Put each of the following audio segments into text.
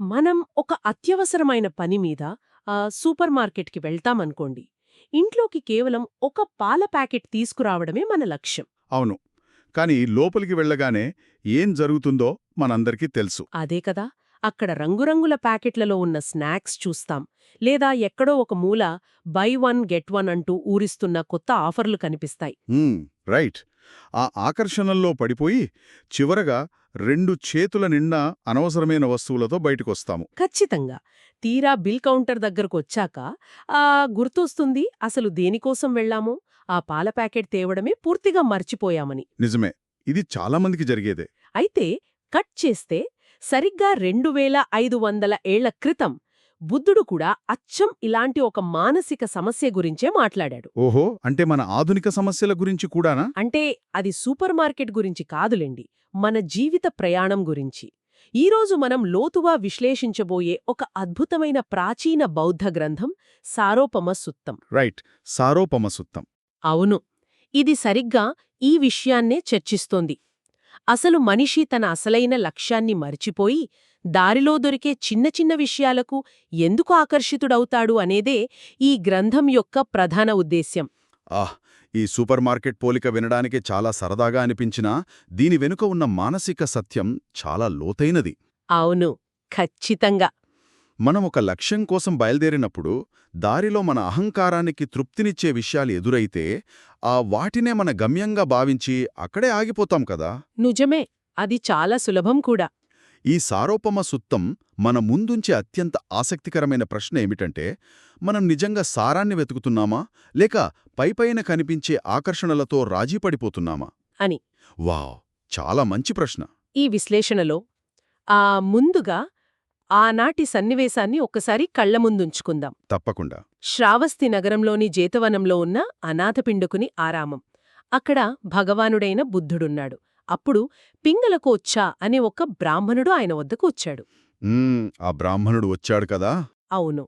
మనం ఒక అత్యవసరమైన పని మీద సూపర్ మార్కెట్‌కి వెళ్తామనుకోండి. ఇంట్లోకి కేవలం ఒక పాల ప్యాకెట్ తీసుకురావడమే మన లక్ష్యం. అవును. కానీ లోపలికి వెళ్ళగానే ఏం జరుగుతుందో మనందరికీ తెలుసు. అదే కదా! అక్కడ రంగురంగుల ప్యాకెట్లలో ఉన్న స్నాక్స్ చూస్తాం. లేదా ఎక్కడో ఒక మూల బై వన్ గెట్ వన్ అంటూ ఊరిస్తున్న కొత్త ఆఫర్లు కనిపిస్తాయి. హ్మ్, రైట్. ఆ ఆకర్షణల్లో పడిపోయి చివరగా 2 చేతుల నిండా అనవసరమైన వస్తువులతో బయటకొస్తాము. ఖచ్చితంగా. తీరా బిల్ కౌంటర్ దగ్గరకొచ్చాక గుర్తొస్తుంది అసలు దేనికోసం వెళ్ళామో, ఆ పాల ప్యాకెట్ తేవడమే పూర్తిగా మర్చిపోయామని. నిజమే. ఇది చాలా మందికి జరిగేదే. అయితే కట్ చేస్తే సరిగ్గా 2500 ఏళ్ల క్రితం బుద్ధుడు కూడా అచ్చం ఇలాంటి ఒక మానసిక సమస్య గురించే మాట్లాడాడు. ఓహో, అంటే మన ఆధునిక సమస్యల గురించి కూడానా? అంటే అది సూపర్ మార్కెట్ గురించి కాదులెండి, మన జీవిత ప్రయాణం గురించి. ఈరోజు మనం లోతుగా విశ్లేషించబోయే ఒక అద్భుతమైన ప్రాచీన బౌద్ధ గ్రంథం సారోపమ సుత్తం. రైట్. సారోపమసుత్తం. అవును, ఇది సరిగ్గా ఈ విషయాన్నే చర్చిస్తోంది. అసలు మనిషి తన అసలైన లక్ష్యాన్ని మరిచిపోయి దారిలో దొరికే చిన్న చిన్న విషయాలకు ఎందుకు ఆకర్షితుడవుతాడు అనేదే ఈ గ్రంథం యొక్క ప్రధాన ఉద్దేశ్యం. ఆహ్! ఈ సూపర్ మార్కెట్ పోలిక వినడానికి చాలా సరదాగా అనిపించినా దీని వెనుక ఉన్న మానసిక సత్యం చాలా లోతైనది. అవును, ఖచ్చితంగా. మనం ఒక లక్ష్యం కోసం బయలుదేరినప్పుడు దారిలో మన అహంకారానికి తృప్తినిచ్చే విషయాలు ఎదురైతే వాటినే మన గమ్యంగా భావించి అక్కడే ఆగిపోతాం కదా. నిజమే, అది చాలా సులభం కూడా. ఈ సారోపమ సుత్తం మన ముందుంచే అత్యంత ఆసక్తికరమైన ప్రశ్న ఏమిటంటే, మనం నిజంగా సారాన్ని వెతుకుతున్నామా లేక పైపైన కనిపించే ఆకర్షణలతో రాజీపడిపోతున్నామా అని వావ్, చాలా మంచి ప్రశ్న. ఈ విశ్లేషణలో ముందుగా ఆనాటి సన్నివేశాన్ని ఒక్కసారి కళ్లముందుంచుకుందాం. తప్పకుండా. శ్రావస్తి నగరంలోని జేతవనంలో ఉన్న అనాథపిండుకుని ఆరామం. అక్కడ భగవానుడైన బుద్ధుడున్నాడు. అప్పుడు పింగళకోచ్చా అనే ఒక బ్రాహ్మణుడు ఆయన వద్దకు వచ్చాడు. ఆ బ్రాహ్మణుడు వచ్చాడు కదా. అవును.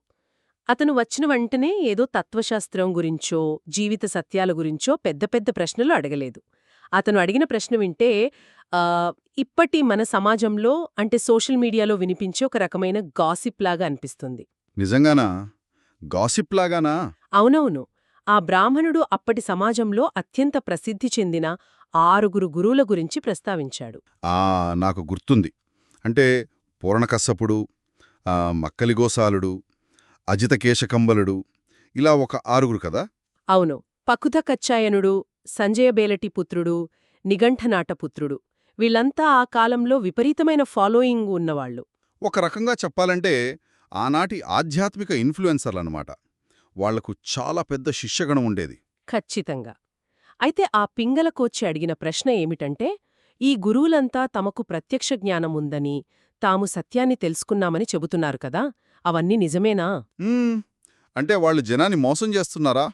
అతను వచ్చిన వెంటనే ఏదో తత్వశాస్త్రం గురించో, జీవిత సత్యాల గురించో పెద్ద పెద్ద ప్రశ్నలు అడగలేదు. అతను అడిగిన ప్రశ్న వింటే ఇప్పటి మన సమాజంలో అంటే సోషల్ మీడియాలో వినిపించే ఒక రకమైన గాసిప్ లాగా అనిపిస్తుంది. నిజంగానా? గాసిప్ లాగానా? అవునవును. ఆ బ్రాహ్మణుడు అప్పటి సమాజంలో అత్యంత ప్రసిద్ధి చెందిన 6 గురువుల గురించి ప్రస్తావించాడు. నాకు గుర్తుంది. అంటే పూర్ణకස්සపుడు, మక్కలిగోసాలుడు, అజితకేశకంబలుడు, ఇలా ఒక 6 కదా. అవును. పకుత కచ్చాయనుడు, సంజయబేలటి పుత్రుడు, నిఘంఠనాట పుత్రుడు, వీళ్ళంతా ఆ కాలంలో విపరీతమైన ఫాలోయింగ్ ఉన్నవాళ్లు. ఒక రకంగా చెప్పాలంటే ఆనాటి ఆధ్యాత్మిక ఇన్ఫ్లుయెన్సర్లన్నమాట. వాళ్లకు చాలా పెద్ద శిష్యగణం ఉండేది. ఖచ్చితంగా. అయితే ఆ పింగళకోచ్చి అడిగిన ప్రశ్న ఏమిటంటే, ఈ గురువులంతా తమకు ప్రత్యక్ష జ్ఞానముందని, తాము సత్యాన్ని తెలుసుకున్నామని చెబుతున్నారు కదా, అవన్నీ నిజమేనా? అంటే వాళ్ళు జనాన్ని మోసం చేస్తున్నారా?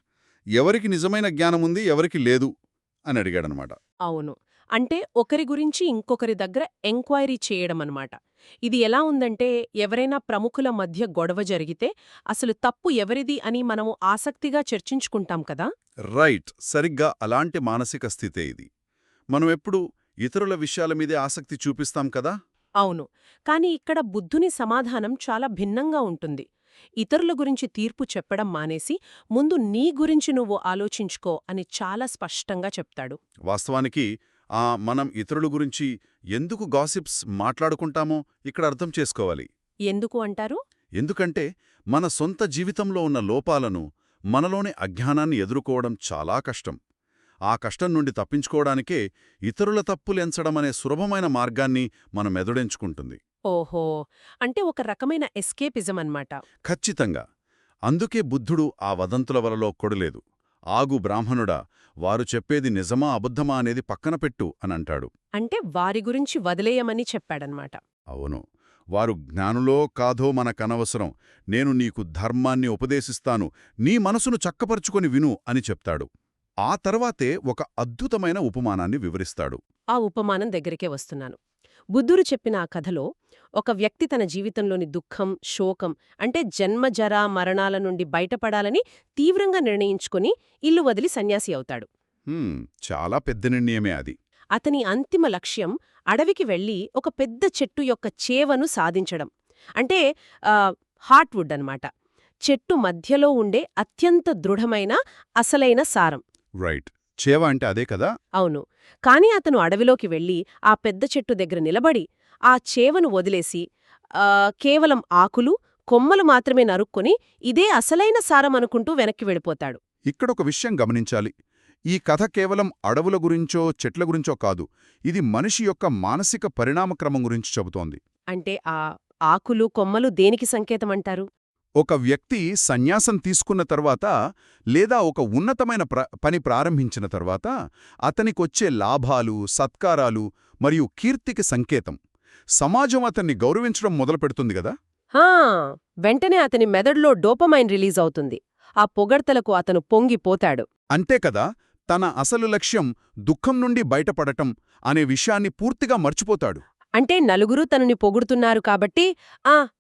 ఎవరికి నిజమైన జ్ఞానముంది, ఎవరికి లేదు అని అడిగాడనమాట. అవును. అంటే ఒకరి గురించి ఇంకొకరి దగ్గర ఎంక్వైరీ చేయడమన్నమాట. ఇది ఎలా ఉందంటే, ఎవరైనా ప్రముఖుల మధ్య గొడవ జరిగితే అసలు తప్పు ఎవరిది అని మనము ఆసక్తిగా చర్చించుకుంటాం కదా. రైట్. సరిగ్గా అలాంటి మానసిక స్థితే ఇది. మనం ఎప్పుడు ఇతరుల విషయాల మీదే ఆసక్తి చూపిస్తాం కదా. అవును. కాని ఇక్కడ బుద్ధుని సమాధానం చాలా భిన్నంగా ఉంటుంది. ఇతరుల గురించి తీర్పు చెప్పడం మానేసి, ముందు నీ గురించి నువ్వు ఆలోచించుకో అని చాలా స్పష్టంగా చెప్తాడు. వాస్తవానికి మనం ఇతరుల గురించి ఎందుకు గాసిప్స్ మాట్లాడుకుంటామో ఇక్కడ అర్థం చేసుకోవాలి. ఎందుకు అంటారు? ఎందుకంటే మన సొంత జీవితంలో ఉన్న లోపాలను, మనలోని అజ్ఞానాన్ని ఎదుర్కోవడం చాలా కష్టం. ఆ కష్టం నుండి తప్పించుకోవడానికే ఇతరుల తప్పులెంచడమనే సులభమైన మార్గాన్ని మన మెదడెంచుకుంటుంది. ఓహో, అంటే ఒక రకమైన ఎస్కేపిజం అన్నమాట. ఖచ్చితంగా. అందుకే బుద్ధుడు ఆ వదంతుల వలలో కొడలేదు. ఆగు బ్రాహ్మణుడా, వారు చెప్పేది నిజమా అబద్ధమా అనేది పక్కన పెట్టు అనంటాడు. అంటే వారి గురించి వదిలేయమని చెప్పాడనమాట. అవును. వారు జ్ఞానులో కాదో మనకనవసరం, నేను నీకు ధర్మాన్ని ఉపదేశిస్తాను, నీ మనసును చక్కపరుచుకొని విను అని చెప్తాడు. ఆ తర్వాతే ఒక అద్భుతమైన ఉపమానాన్ని వివరిస్తాడు. ఆ ఉపమానం దగ్గరికే వస్తున్నాను. బుద్ధుడు చెప్పిన ఆ కథలో ఒక వ్యక్తి తన జీవితంలోని దుఃఖం, శోకం అంటే జన్మజరా మరణాల నుండి బయటపడాలని తీవ్రంగా నిర్ణయించుకుని ఇల్లు వదిలి సన్యాసి అవుతాడు. చాలా పెద్ద నిర్ణయమే అది. అతని అంతిమ లక్ష్యం అడవికి వెళ్లి ఒక పెద్ద చెట్టు యొక్క చేవను సాధించడం. అంటే హార్ట్వుడ్ అన్నమాట. చెట్టు మధ్యలో ఉండే అత్యంత దృఢమైన అసలైన సారం. రైట్. చేవ అంటే అదే కదా? అవును. కాని అతను అడవిలోకి వెళ్ళి ఆ పెద్ద చెట్టు దగ్గర నిలబడి ఆ చేవను వదిలేసి కేవలం ఆకులు, కొమ్మలు మాత్రమే నరుక్కొని ఇదే అసలైన సారం అనుకుంటూ వెనక్కి వెళ్ళిపోతాడు. ఇక్కడొక విషయం గమనించాలి. ఈ కథ కేవలం అడవుల గురించో చెట్ల గురించో కాదు, ఇది మనిషి యొక్క మానసిక పరిణామక్రమం గురించి చెబుతోంది. అంటే ఆ ఆకులు, కొమ్మలు దేనికి సంకేతమంటారు? ఒక వ్యక్తి సన్యాసం తీసుకున్న తర్వాత లేదా ఒక ఉన్నతమైన పని ప్రారంభించిన తర్వాత అతనికొచ్చే లాభాలు, సత్కారాలు మరియు కీర్తికి సంకేతం. సమాజం అతన్ని గౌరవించడం మొదలుపెడుతుంది గదా. హా! వెంటనే అతని మెదడులో డోపమైన్ రిలీజ్ అవుతుంది. ఆ పొగడ్తలకు అతను పొంగిపోతాడు. అంతే కదా, తన అసలు లక్ష్యం దుఃఖం నుండి బయటపడటం అనే విషయాన్ని పూర్తిగా మర్చిపోతాడు. అంటే నలుగురు తనని పొగుడుతున్నారు కాబట్టి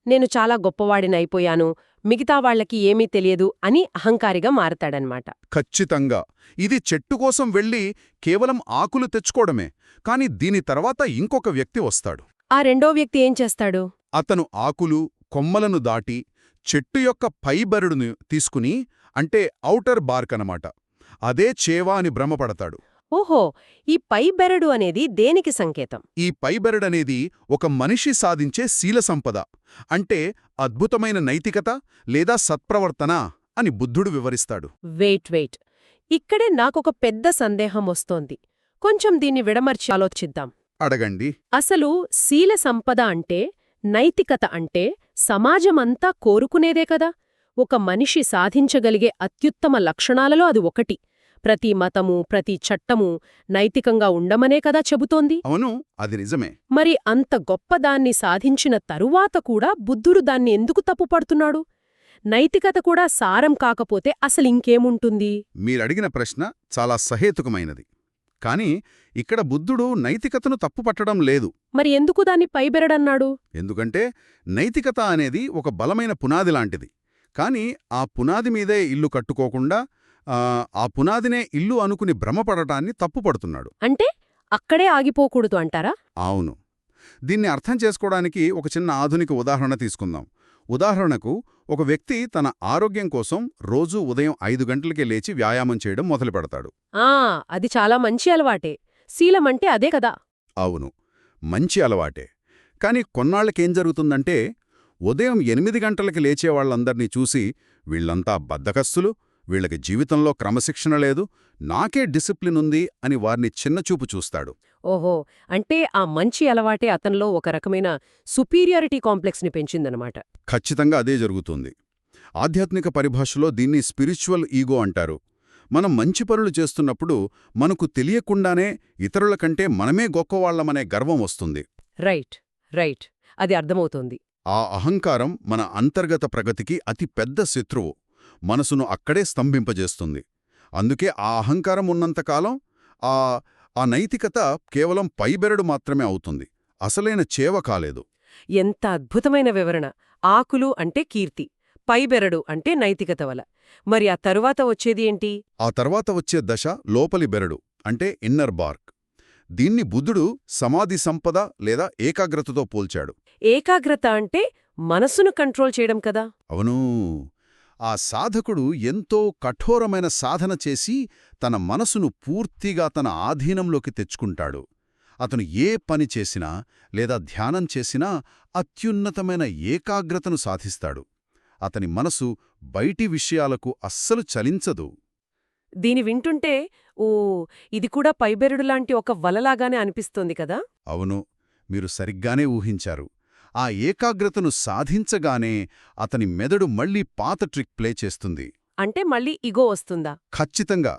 నేను చాలా గొప్పవాడినైపోయాను, మిగతా వాళ్లకి ఏమీ తెలియదు అని అహంకారిగా మారతాడనమాట. ఖచ్చితంగా. ఇది చెట్టు కోసం వెళ్ళి కేవలం ఆకులు తెచ్చుకోవడమే. కాని దీని తర్వాత ఇంకొక వ్యక్తి వస్తాడు. ఆ రెండో వ్యక్తి ఏం చేస్తాడు? అతను ఆకులు, కొమ్మలను దాటి చెట్టు యొక్క పైబెరడును తీసుకుని, అంటే ఔటర్ బార్క్ అనమాట, అదే చేవా అని భ్రమపడతాడు. ఓహో, ఈ పై బెరడు అనేది దేనికి సంకేతం? ఈ పైబెరడనేది ఒక మనిషి సాధించే శీల సంపద, అంటే అద్భుతమైన నైతికత లేదా సత్ప్రవర్తన అని బుద్ధుడు వివరిస్తాడు. వెయిట్. ఇక్కడే నాకొక పెద్ద సందేహం వస్తోంది. కొంచెం దీన్ని విడమర్చి ఆలోచిద్దాం. అడగండి. అసలు శీల సంపద అంటే, నైతికత అంటే సమాజమంతా కోరుకునేదే కదా. ఒక మనిషి సాధించగలిగే అత్యుత్తమ లక్షణాలలో అది ఒకటి. ప్రతి మతము, ప్రతి చట్టము నైతికంగా ఉండమనే కదా చెబుతోంది. అవును, అది నిజమే. మరి అంత గొప్పదాన్ని సాధించిన తరువాత కూడా బుద్ధుడు దాన్ని ఎందుకు తప్పుపడుతున్నాడు? నైతికత కూడా సారం కాకపోతే అసలింకేముంటుంది? మీరడిగిన ప్రశ్న చాలా సహేతుకమైనది. కాని ఇక్కడ బుద్ధుడు నైతికతను తప్పుపట్టడం లేదు. మరి ఎందుకు దాన్ని పైబెరడన్నాడు? ఎందుకంటే నైతికత అనేది ఒక బలమైన పునాది లాంటిది. కాని ఆ పునాది మీదే ఇల్లు కట్టుకోకుండా ఆ పునాదినే ఇల్లు అనుకుని భ్రమపడటాన్ని తప్పుపడుతున్నాడు. అంటే అక్కడే ఆగిపోకూడదు అంటారా? అవును. దీన్ని అర్థం చేసుకోవడానికి ఒక చిన్న ఆధునిక ఉదాహరణ తీసుకుందాం. ఉదాహరణకు, ఒక వ్యక్తి తన ఆరోగ్యం కోసం రోజూ ఉదయం 5 గంటలకే లేచి వ్యాయామం చేయడం మొదలుపెడతాడు. అది చాలా మంచి అలవాటే. శీలమంటే అదే కదా. అవును, మంచి అలవాటే. కాని కొన్నాళ్లకేం జరుగుతుందంటే, ఉదయం 8 గంటలకి లేచేవాళ్లందర్నీ చూసి వీళ్లంతా బద్ధకస్తులు, వీళ్లకి జీవితంలో క్రమశిక్షణ లేదు, నాకే డిసిప్లిన్ ఉంది అని వారిని చిన్నచూపు చూస్తాడు. ఓహో, అంటే ఆ మంచి అలవాటే అతనిలో ఒక రకమైన సుపీరియారిటీ కాంప్లెక్స్ని పెంచిందనమాట. ఖచ్చితంగా అదే జరుగుతుంది. ఆధ్యాత్మిక పరిభాషలో దీన్ని స్పిరిచువల్ ఈగో అంటారు. మనం మంచి పనులు చేస్తున్నప్పుడు మనకు తెలియకుండానే ఇతరుల కంటే మనమే గొప్పవాళ్లమనే గర్వం వస్తుంది. రైట్. అది అర్థమవుతోంది. ఆ అహంకారం మన అంతర్గత ప్రగతికి అతి పెద్ద శత్రువు. మనసును అక్కడే స్తంభింపజేస్తుంది. అందుకే ఆ అహంకారం ఉన్నంతకాలం ఆ నైతికత కేవలం పైబెరడు మాత్రమే అవుతుంది, అసలైన చేవ కాలేదు. ఎంత అద్భుతమైన వివరణ! ఆకులు అంటే కీర్తి, పైబెరడు అంటే నైతికత వల. మరి ఆ తరువాత వచ్చేది ఏంటి? ఆ తర్వాత వచ్చే దశ లోపలి బెరడు, అంటే ఇన్నర్ బార్క్. దీన్ని బుద్ధుడు సమాధి సంపద లేదా ఏకాగ్రతతో పోల్చాడు. ఏకాగ్రత అంటే మనసును కంట్రోల్ చేయడం కదా. అవునూ. ఆ సాధకుడు ఎంతో కఠోరమైన సాధన చేసి తన మనసును పూర్తిగా తన ఆధీనంలోకి తెచ్చుకుంటాడు. అతను ఏ పని చేసినా లేదా ధ్యానం చేసినా అత్యున్నతమైన ఏకాగ్రతను సాధిస్తాడు. అతని మనసు బయటి విషయాలకు అస్సలు చలించదు. దీని వింటుంటే ఇది కూడా పైబెరడులాంటి ఒక వలలాగానే అనిపిస్తోంది కదా. అవును, మీరు సరిగ్గానే ఊహించారు. ఆ ఏకాగ్రతను సాధించగానే అతని మెదడు మళ్లీ పాత ట్రిక్ ప్లే చేస్తుంది. అంటే మళ్ళీ ఇగో వస్తుందా? ఖచ్చితంగా.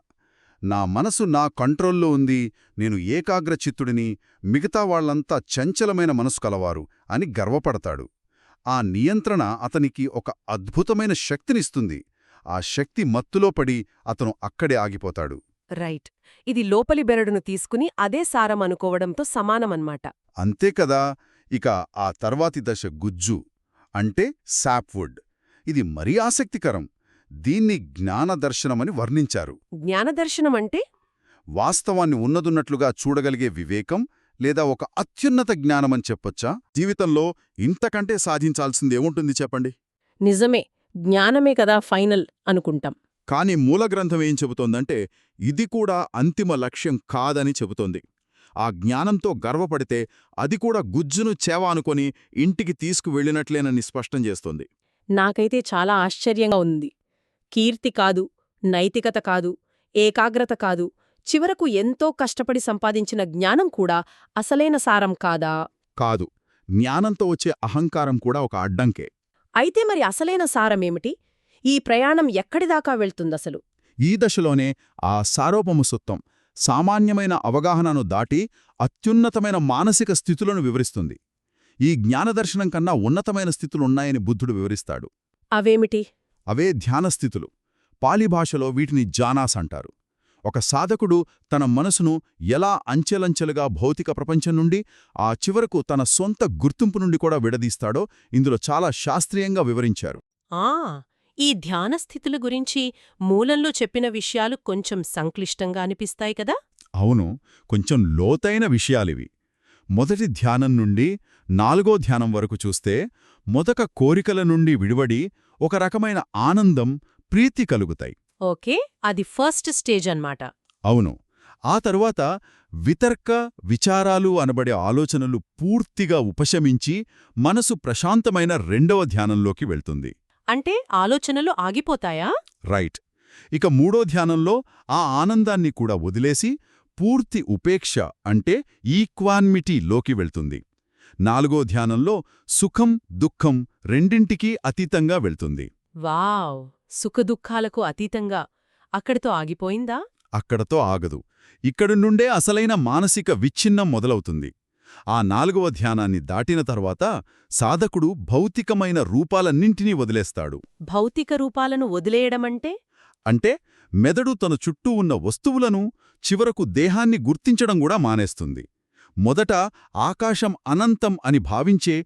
నా మనసు నా కంట్రోల్లో ఉంది, నేను ఏకాగ్రచిత్తుడిని, మిగతా వాళ్లంతా చంచలమైన మనసు కలవారు అని గర్వపడతాడు. ఆ నియంత్రణ అతనికి ఒక అద్భుతమైన శక్తినిస్తుంది. ఆ శక్తి మత్తులో పడి అతను అక్కడే ఆగిపోతాడు. రైట్. ఇది లోపలి బెరడును తీసుకుని అదే సారం అనుకోవడంతో సమానమన్మాట. అంతే కదా. ఇక ఆ తర్వాతి దశ గుజ్జు, అంటే సాప్వుడ్. ఇది మరీ ఆసక్తికరం. దీన్ని జ్ఞానదర్శనమని వర్ణించారు. జ్ఞానదర్శనమంటే? వాస్తవాన్ని ఉన్నదున్నట్లుగా చూడగలిగే వివేకం లేదా ఒక అత్యున్నత జ్ఞానమని చెప్పొచ్చా? జీవితంలో ఇంతకంటే సాధించాల్సిందేముంటుంది చెప్పండి? నిజమే, జ్ఞానమే కదా ఫైనల్ అనుకుంటాం. కాని మూలగ్రంథం ఏం చెబుతోందంటే ఇది కూడా అంతిమ లక్ష్యం కాదని చెబుతోంది. ఆ జ్ఞానంతో గర్వపడితే అది కూడా గుజ్జును చేవ అనుకొని ఇంటికి తీసుకువెళ్ళినట్లేనని స్పష్టం చేస్తోంది. నాకైతే చాలా ఆశ్చర్యంగా ఉంది. కీర్తి కాదు, నైతికత కాదు, ఏకాగ్రత కాదు, చివరకు ఎంతో కష్టపడి సంపాదించిన జ్ఞానం కూడా అసలైన సారం కాదా? కాదు, జ్ఞానంతో వచ్చే అహంకారం కూడా ఒక అడ్డంకే. అయితే మరి అసలైన సారమేమిటి? ఈ ప్రయాణం ఎక్కడిదాకా వెళ్తుందసలు? ఈ దశలోనే ఆ సారోపమసత్వం సామాన్యమైన అవగాహనను దాటి అత్యున్నతమైన మానసిక స్థితులను వివరిస్తుంది. ఈ జ్ఞానదర్శనం కన్నా ఉన్నతమైన స్థితులున్నాయని బుద్ధుడు వివరిస్తాడు. అవేమిటి? అవే ధ్యానస్థితులు. పాలీ భాషలో వీటిని జానాస్ అంటారు. ఒక సాధకుడు తన మనసును ఎలా అంచెలంచెలుగా భౌతిక ప్రపంచం నుండి ఆ చివరకు తన సొంత గుర్తింపు నుండి కూడా విడదీస్తాడో ఇందులో చాలా శాస్త్రీయంగా వివరించారు. ఆ ఈ ధ్యాన స్థితుల గురించి మూలంలో చెప్పిన విషయాలు కొంచెం సంక్లిష్టంగా అనిపిస్తాయి కదా? అవును, కొంచెం లోతైన విషయాలివి. మొదటి ధ్యానం నుండి 4వ ధ్యానం వరకు చూస్తే మొదట కోరికల నుండి విడివడి ఒక రకమైన ఆనందం, ప్రీతి కలుగుతాయి. ఓకే, అది ఫస్ట్ స్టేజ్ అన్నమాట. అవును, ఆ తరువాత వితర్క, విచారాలు అనబడే ఆలోచనలు పూర్తిగా ఉపశమించి మనసు ప్రశాంతమైన 2వ ధ్యానంలోకి వెళ్తుంది. అంటే ఆలోచనలు ఆగిపోతాయా? రైట్. ఇక 3వ ధ్యానంలో ఆ ఆనందాన్ని కూడా వదిలేసి పూర్తి ఉపేక్ష అంటే ఈక్వాన్మిటీలోకి వెళ్తుంది. 4వ ధ్యానంలో సుఖం, దుఃఖం రెండింటికీ అతీతంగా వెళ్తుంది. వావ్, సుఖదుఖాలకు అతీతంగా. అక్కడితో ఆగిపోయిందా? అక్కడతో ఆగదు. ఇక్కడి నుండే అసలైన మానసిక విచ్ఛిన్నం మొదలవుతుంది. ఆ 4వ ధ్యానాన్ని దాటిన తర్వాత సాధకుడు భౌతికమైన రూపాలన్నింటినీ వదిలేస్తాడు. భౌతిక రూపాలను వదిలేయడమంటే? అంటే మెదడు తన చుట్టూ ఉన్న వస్తువులను, చివరకు దేహాన్ని గుర్తించడం కూడా మానేస్తుంది. మొదట ఆకాశం అనంతం అని భావించే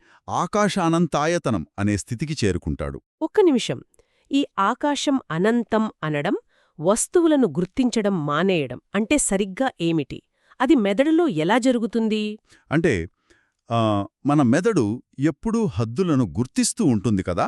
ఆకాశానంతాయతనం అనే స్థితికి చేరుకుంటాడు. ఒక్క నిమిషం, ఈ ఆకాశం అనంతం అనడం, వస్తువులను గుర్తించడం మానేయడం అంటే సరిగ్గా ఏమిటి? అది మెదడులో ఎలా జరుగుతుంది? అంటే మన మెదడు ఎప్పుడూ హద్దులను గుర్తిస్తూ ఉంటుంది కదా,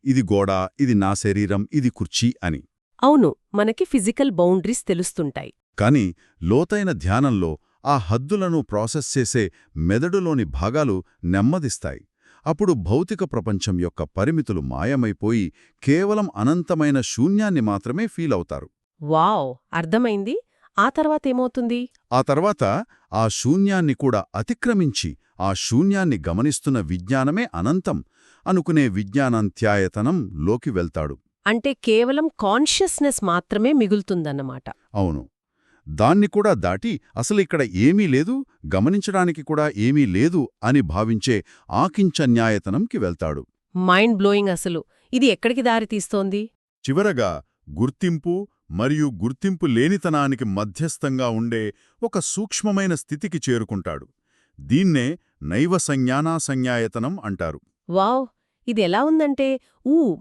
ఇది గోడ, ఇది నా శరీరం, ఇది కుర్చీ అని. అవును, మనకి ఫిజికల్ బౌండరీస్ తెలుస్తుంటాయి. కాని లోతైన ధ్యానంలో ఆ హద్దులను ప్రాసెస్ చేసే మెదడులోని భాగాలు నెమ్మదిస్తాయి. అప్పుడు భౌతిక ప్రపంచం యొక్క పరిమితులు మాయమైపోయి కేవలం అనంతమైన శూన్యాన్ని మాత్రమే ఫీలవుతారు. వావ్, అర్థమైంది. ఆ తర్వాతేమవుతుంది? ఆ తర్వాత ఆ శూన్యాన్ని కూడా అతిక్రమించి ఆ శూన్యాన్ని గమనిస్తున్న విజ్ఞానమే అనంతం అనుకునే విజ్ఞానాంత్యాయతనం లోకి వెళ్తాడు. అంటే కేవలం కాన్షియస్నెస్ మాత్రమే మిగులుతుందన్నమాట. అవును, దాన్ని కూడా దాటి అసలిక్కడ ఏమీ లేదు, గమనించడానికి కూడా ఏమీ లేదు అని భావించే ఆకించన్యాయతనంకి వెళ్తాడు. మైండ్ బ్లోయింగ్ అసలు. ఇది ఎక్కడికి దారితీస్తోంది? చివరగా గుర్తింపు మరియు గుర్తింపు లేనితనానికి మధ్యస్థంగా ఉండే ఒక సూక్ష్మమైన స్థితికి చేరుకుంటాడు. దీన్నే నైవ సంజ్ఞానాసంజ్ఞాయతనం అంటారు. వావ్, ఇది ఎలా ఉందంటే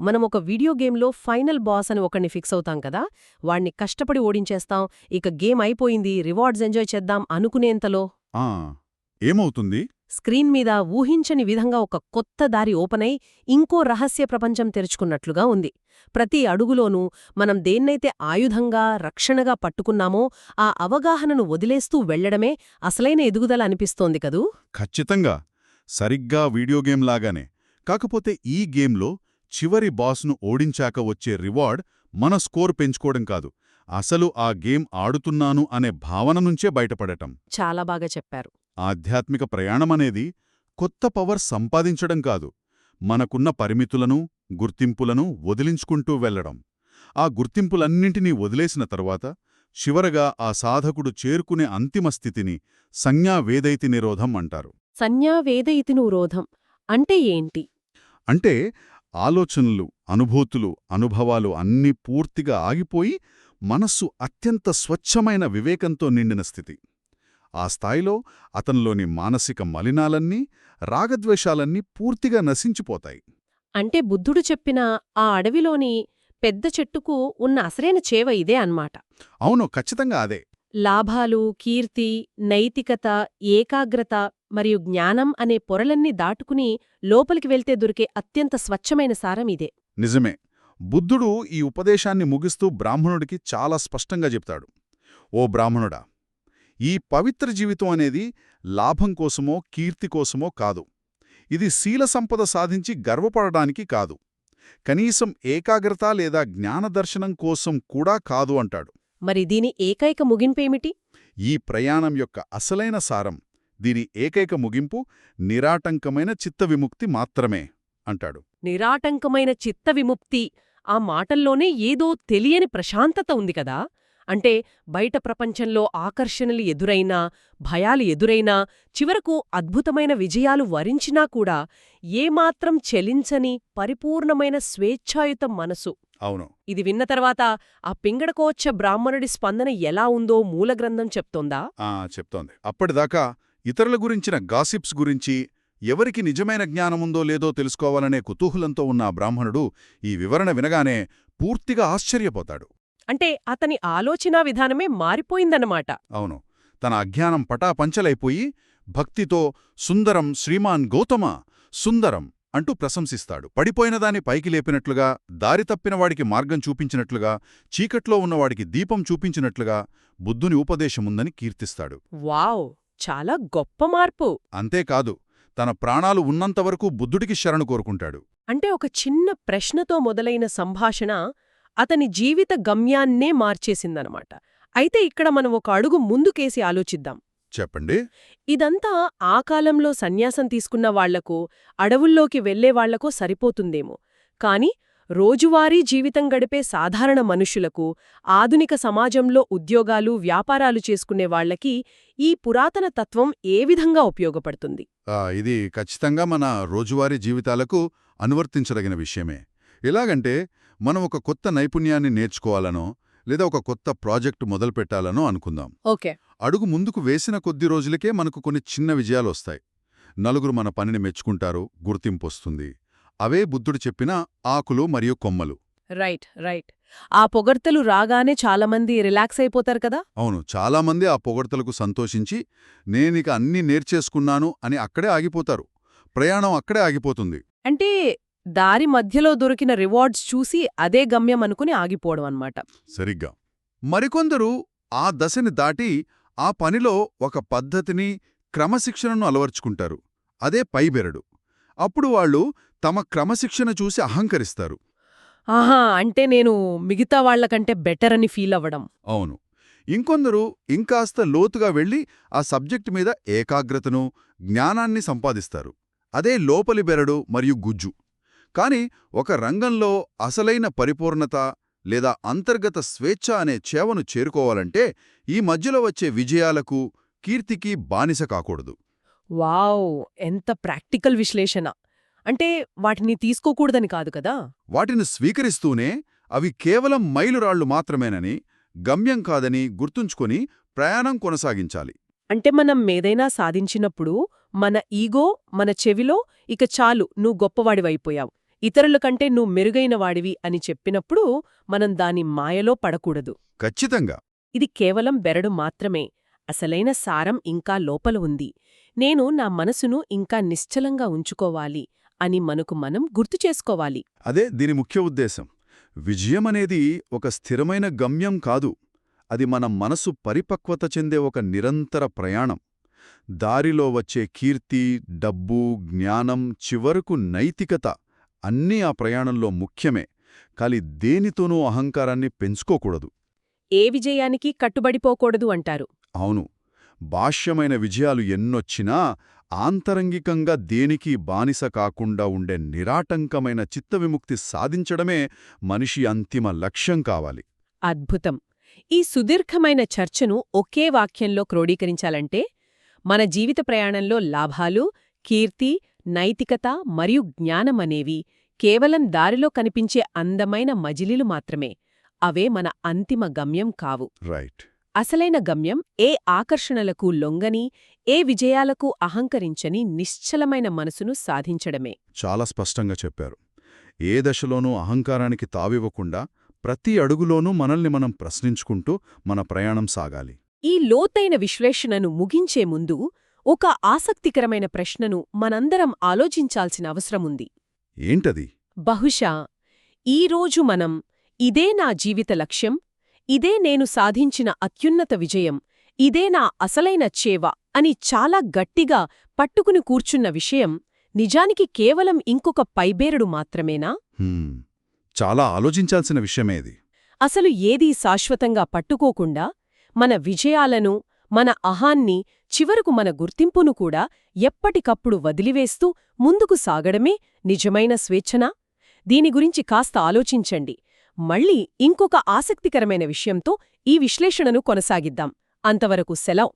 మనం ఒక వీడియో గేమ్లో ఫైనల్ బాస్ అని ఒకరిని ఫిక్స్ అవుతాం కదా, వాణ్ణి కష్టపడి ఓడించేస్తాం, ఇక గేమ్ అయిపోయింది, రివార్డ్స్ ఎంజాయ్ చేద్దాం అనుకునేంతలో ఏమవుతుంది? స్క్రీన్ మీద ఊహించని విధంగా ఒక కొత్త దారి ఓపెనై ఇంకో రహస్య ప్రపంచం తెరుచుకున్నట్లుగా ఉంది. ప్రతి అడుగులోనూ మనం దేన్నైతే ఆయుధంగా, రక్షణగా పట్టుకున్నామో ఆ అవగాహనను వదిలేస్తూ వెళ్లడమే అసలైన ఎదుగుదల అనిపిస్తోంది కదూ? ఖచ్చితంగా, సరిగ్గా వీడియో గేమ్ లాగానే. కాకపోతే ఈ గేమ్లో చివరి బాస్ను ఓడించాక వచ్చే రివార్డ్ మన స్కోర్ పెంచుకోవడం కాదు, అసలు ఆ గేమ్ ఆడుతున్నాను అనే భావన నుంచే బయటపడటం. చాలా బాగా చెప్పారు. ఆధ్యాత్మిక ప్రయాణమనేది కొత్త పవర్ సంపాదించడం కాదు, మనకున్న పరిమితులను, గుర్తింపులను వదిలించుకుంటూ వెళ్లడం. ఆ గుర్తింపులన్నింటినీ వదిలేసిన తరువాత చివరగా ఆ సాధకుడు చేరుకునే అంతిమ స్థితిని సంజ్ఞావేదైతి నిరోధం అంటారు. సంజ్ఞావేదయితి నిరోధం అంటే ఏంటి? అంటే ఆలోచనలు, అనుభూతులు, అనుభవాలు అన్నీ పూర్తిగా ఆగిపోయి మనస్సు అత్యంత స్వచ్ఛమైన వివేకంతో నిండిన స్థితి. ఆ స్థాయిలో అతనిలోని మానసిక మలినాలన్నీ, రాగద్వేషాలన్నీ పూర్తిగా నశించిపోతాయి. అంటే బుద్ధుడు చెప్పిన ఆ అడవిలోని పెద్ద చెట్టుకు ఉన్న అసలైన చేవ ఇదే అన్నమాట. అవును, ఖచ్చితంగా అదే. లాభాలు, కీర్తి, నైతికత, ఏకాగ్రత మరియు జ్ఞానం అనే పొరలన్నీ దాటుకుని లోపలికి వెళ్తే దొరికే అత్యంత స్వచ్ఛమైన సారం ఇదే. నిజమే. బుద్ధుడు ఈ ఉపదేశాన్ని ముగిస్తూ బ్రాహ్మణుడికి చాలా స్పష్టంగా చెప్తాడు. ఓ బ్రాహ్మణుడా, ఈ పవిత్ర జీవితం అనేది లాభం కోసమో కీర్తి కోసమో కాదు. ఇది శీల సంపద సాధించి గర్వపడడానికి కాదు. కనీసం ఏకాగ్రత లేదా జ్ఞానదర్శనం కోసం కూడా కాదు అంటాడు. మరి దీని ఏకైక ముగింపేమిటి? ఈ ప్రయాణం యొక్క అసలైన సారం, దీని ఏకైక ముగింపు నిరాటంకమైన చిత్తవిముక్తి మాత్రమే అంటాడు. నిరాటంకమైన చిత్త విముక్తి. ఆ మాటల్లోనే ఏదో తెలియని ప్రశాంతత ఉంది కదా. అంటే బయట ప్రపంచంలో ఆకర్షణలు ఎదురైనా, భయాలు ఎదురైనా, చివరకు అద్భుతమైన విజయాలు వరించినా కూడా ఏమాత్రం చెలించని పరిపూర్ణమైన స్వేచ్ఛాయుత మనసు. అవును. ఇది విన్న తర్వాత ఆ పింగడకోచ్చ బ్రాహ్మణుడి స్పందన ఎలా ఉందో మూలగ్రంథం చెప్తోందా? చెప్తోంది. అప్పటిదాకా ఇతరుల గురించిన గాసిప్స్ గురించి, ఎవరికి నిజమైన జ్ఞానముందో లేదో తెలుసుకోవాలనే కుతూహలంతో ఉన్న ఆ బ్రాహ్మణుడు ఈ వివరణ వినగానే పూర్తిగా ఆశ్చర్యపోతాడు. అంటే అతని ఆలోచనా విధానమే మారిపోయిందన్నమాట. అవును. తన అజ్ఞానం పటాపంచలైపోయి భక్తితో సుందరం శ్రీమాన్ గౌతమ సుందరం అంటూ ప్రశంసిస్తాడు. పడిపోయినదాన్ని పైకి లేపినట్లుగా, దారి తప్పినవాడికి మార్గం చూపించినట్లుగా, చీకట్లో ఉన్నవాడికి దీపం చూపించినట్లుగా బుద్ధుని ఉపదేశముందని కీర్తిస్తాడు. వావ్! చాలా గొప్ప మార్పు. అంతేకాదు, తన ప్రాణాలు ఉన్నంతవరకు బుద్ధుడికి శరణు కోరుకుంటాడు. అంటే ఒక చిన్న ప్రశ్నతో మొదలైన సంభాషణ అతని జీవిత గమ్యాన్నే మార్చేసిందనమాట. అయితే ఇక్కడ మనం ఒక అడుగు ముందుకేసి ఆలోచిద్దాం. చెప్పండి. ఇదంతా ఆ కాలంలో సన్యాసం తీసుకున్న వాళ్లకు, అడవుల్లోకి వెళ్లేవాళ్లకో సరిపోతుందేమో. కాని రోజువారీ జీవితం గడిపే సాధారణ మనుషులకు, ఆధునిక సమాజంలో ఉద్యోగాలు, వ్యాపారాలు చేసుకునేవాళ్లకి ఈ పురాతన తత్వం ఏ విధంగా ఉపయోగపడుతుంది? ఇది ఖచ్చితంగా మన రోజువారీ జీవితాలకు అనువర్తించదగిన విషయమే. ఎలాగంటే, మనం ఒక కొత్త నైపుణ్యాన్ని నేర్చుకోవాలనో లేదా ఒక కొత్త ప్రాజెక్టు మొదలుపెట్టాలనో అనుకుందాం. ఓకే. అడుగు ముందుకు వేసిన కొద్ది రోజులకే మనకు కొన్ని చిన్న విజయాలొస్తాయి. నలుగురు మన పనిని మెచ్చుకుంటారు, గుర్తింపొస్తుంది. అవే బుద్ధుడు చెప్పిన ఆకులు మరియు కొమ్మలు. రైట్. ఆ పొగడ్తలు రాగానే చాలామంది రిలాక్స్ అయిపోతారు కదా. అవును. చాలామంది ఆ పొగడ్తలకు సంతోషించి నేనిక అన్నీ నేర్చేసుకున్నాను అని అక్కడే ఆగిపోతారు. ప్రయాణం అక్కడే ఆగిపోతుంది. అంటే దారి మధ్యలో దొరికిన రివార్డ్స్ చూసి అదే గమ్యం అనుకుని ఆగిపోవడం అన్నమాట. సరిగ్గా. మరికొందరు ఆ దశని దాటి ఆ పనిలో ఒక పద్ధతిని, క్రమశిక్షణను అలవర్చుకుంటారు. అదే పైబెరడు. అప్పుడు వాళ్ళు తమ క్రమశిక్షణ చూసి అహంకరిస్తారు. ఆహా, అంటే నేను మిగతా వాళ్లకంటే బెటర్ అని ఫీల్ అవ్వడం. అవును. ఇంకొందరు ఇంకాస్త లోతుగా వెళ్లి ఆ సబ్జెక్టు మీద ఏకాగ్రతను, జ్ఞానాన్ని సంపాదిస్తారు. అదే లోపలి బెరడు మరియు గుజ్జు. కాని ఒక రంగంలో అసలైన పరిపూర్ణత లేదా అంతర్గత స్వేచ్ఛ అనే చేవను చేరుకోవాలంటే ఈ మధ్యలో వచ్చే విజయాలకు, కీర్తికి బానిస కాకూడదు. వావ్! ఎంత ప్రాక్టికల్ విశ్లేషణ. అంటే వాటిని తీసుకోకూడదని కాదు కదా. వాటిని స్వీకరిస్తూనే అవి కేవలం మైలురాళ్లు మాత్రమేనని, గమ్యం కాదని గుర్తుంచుకొని ప్రయాణం కొనసాగించాలి. అంటే మనం ఏదైనా సాధించినప్పుడు మన ఈగో మన చెవిలో ఇక చాలు, నువ్వు గొప్పవాడివైపోయావు, ఇతరుల కంటే నువ్వు మెరుగైన వాడివి అని చెప్పినప్పుడు మనం దాని మాయలో పడకూడదు. ఖచ్చితంగా. ఇది కేవలం బెరడు మాత్రమే. అసలైన సారం ఇంకా లోపల ఉంది. నేను నా మనసును ఇంకా నిశ్చలంగా ఉంచుకోవాలి అని మనకు మనం గుర్తు చేసుకోవాలి. అదే దీని ముఖ్య ఉద్దేశం. విజయమనేది ఒక స్థిరమైన గమ్యం కాదు. అది మన మనసు పరిపక్వత చెందే ఒక నిరంతర ప్రయాణం. దారిలో వచ్చే కీర్తి, డబ్బు, జ్ఞానం, చివరకు నైతికత అన్నీ ఆ ప్రయాణంలో ముఖ్యమే. కాని దేనితోనూ అహంకారాన్ని పెంచుకోకూడదు. ఏ విజయానికి కట్టుబడిపోకూడదు అంటారు. అవును. బాహ్యమైన విజయాలు ఎన్నొచ్చినా ఆంతరంగికంగా దేనికి బానిస కాకుండా ఉండే నిరాటంకమైన చిత్తవిముక్తి సాధించడమే మనిషి అంతిమ లక్ష్యం కావాలి. అద్భుతం. ఈ సుదీర్ఘమైన చర్చను ఒకే వాక్యంలో క్రోడీకరించాలంటే మన జీవిత ప్రయాణంలో లాభాలు, కీర్తి, నైతికత మరియు జ్ఞానమనేవి కేవలం దారిలో కనిపించే అందమైన మజిలీలు మాత్రమే. అవే మన అంతిమ గమ్యం కావు. రైట్. అసలైన గమ్యం ఏ ఆకర్షణలకు లొంగని, ఏ విజయాలకు అహంకరించని నిశ్చలమైన మనసును సాధించడమే. చాలా స్పష్టంగా చెప్పారు. ఏ దశలోనూ అహంకారానికి తావివ్వకుండా ప్రతి అడుగులోనూ మనల్ని మనం ప్రశ్నించుకుంటూ మన ప్రయాణం సాగాలి. ఈ లోతైన విశ్లేషణను ముగించే ముందు ఒక ఆసక్తికరమైన ప్రశ్నను మనందరం ఆలోచించాల్సిన అవసరముంది. ఏంటది? బహుశా ఈరోజు మనం ఇదే నా జీవిత లక్ష్యం, ఇదే నేను సాధించిన అత్యున్నత విజయం, ఇదే నా అసలైన చేవ అని చాలా గట్టిగా పట్టుకుని కూర్చున్న విషయం నిజానికి కేవలం ఇంకొక పైబేరుడు మాత్రమేనా? చాలా ఆలోచించాల్సిన విషయమేది. అసలు ఏదీ శాశ్వతంగా పట్టుకోకుండా మన విజయాలను, మన అహాన్ని, చివరకు మన గుర్తింపును కూడా ఎప్పటికప్పుడు వదిలివేస్తూ ముందుకు సాగడమే నిజమైన స్వేచ్ఛనా? దీని గురించి కాస్త ఆలోచించండి. మళ్ళీ ఇంకొక ఆసక్తికరమైన విషయంతో ఈ విశ్లేషణను కొనసాగిద్దాం. అంతవరకు సెలవ్.